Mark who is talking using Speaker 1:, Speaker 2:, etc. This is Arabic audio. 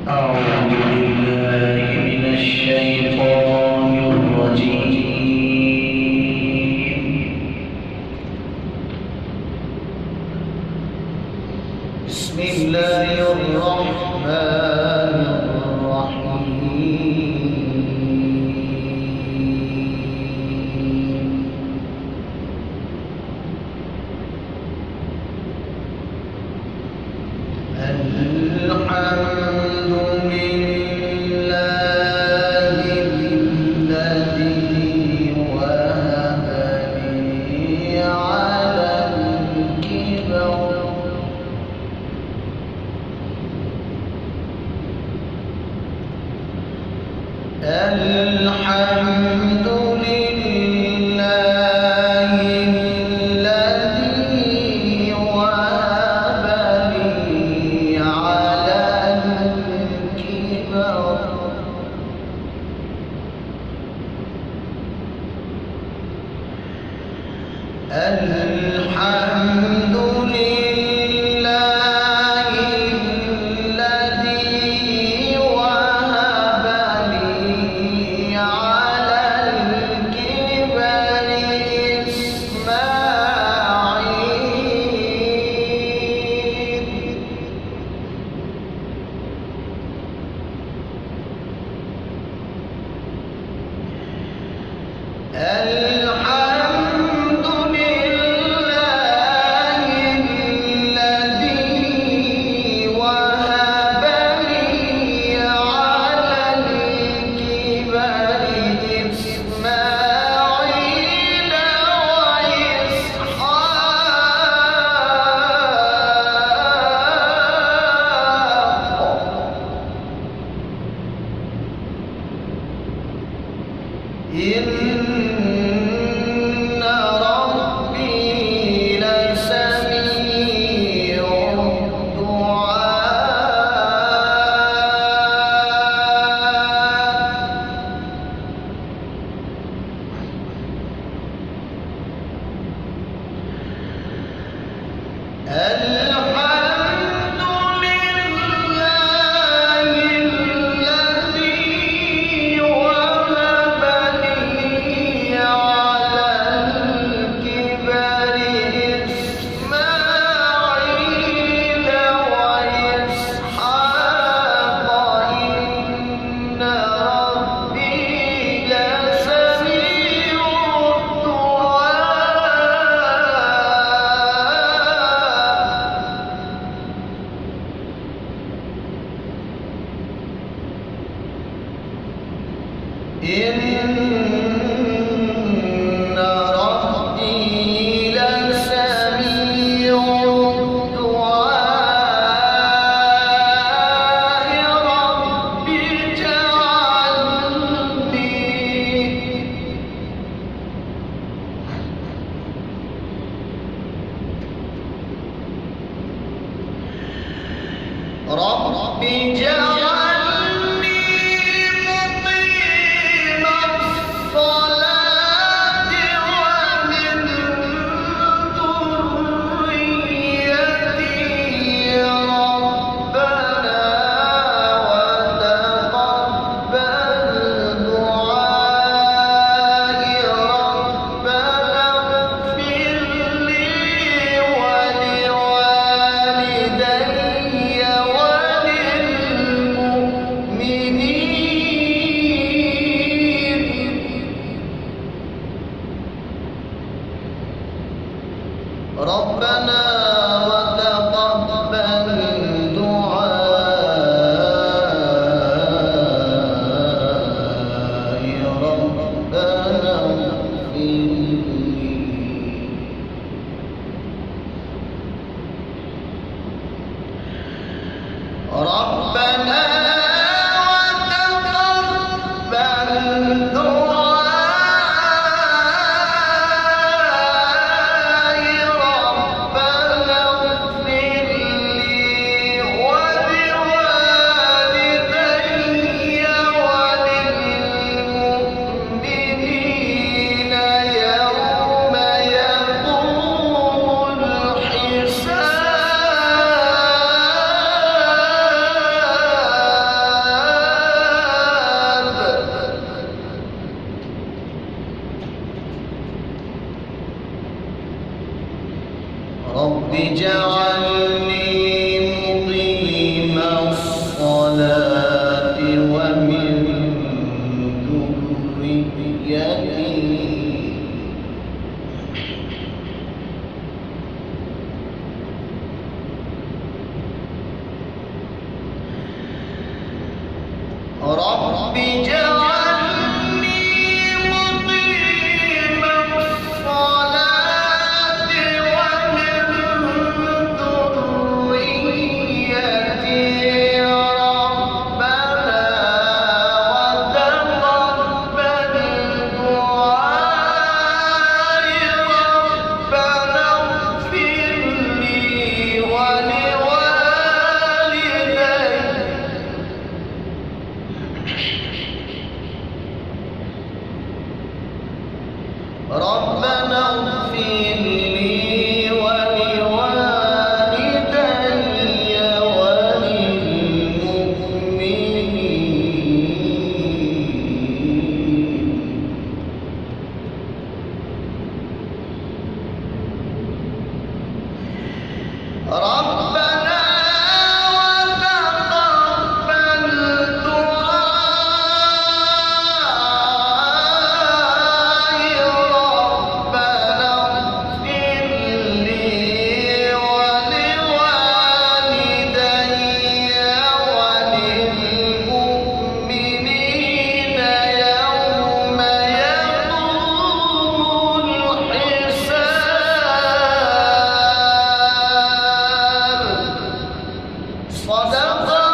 Speaker 1: أعوذ بالله من الشيطان الرجيم. بسم الله الرحمن الرحيم. الحمد لله الذي وهب لي على الكبر الحمد لله الذي وهب لي على الكبر الحمد لله الذي وهب لي على الكبر إسماعيل. إن ربي لسميع الدعاء. إن ربي لسميع الدعاء. رب اجعلني مقيم الصلاة ومن ذريتي ربنا وتقبل دعائي. ربنا اغفر لي ولوالدي وللمؤمنين. ربنا وتقبل دعائي. ربنا اغفر لي. ربنا وتقبل دعائي. ربنا اغفر لي ولوالدي وللمؤمنين يوم يقوم الحساب. اجعلني مقيم الصلاة ومن ذريتي ربنا وتقبل دعائي ربنا اغفر لي ربنا اغفر لي ولوالدي وللمؤمنين ربنا وتقبل دعائي ربنا اغفر لي ولوالدي وللمؤمنين يوم يقوم الحساب صدق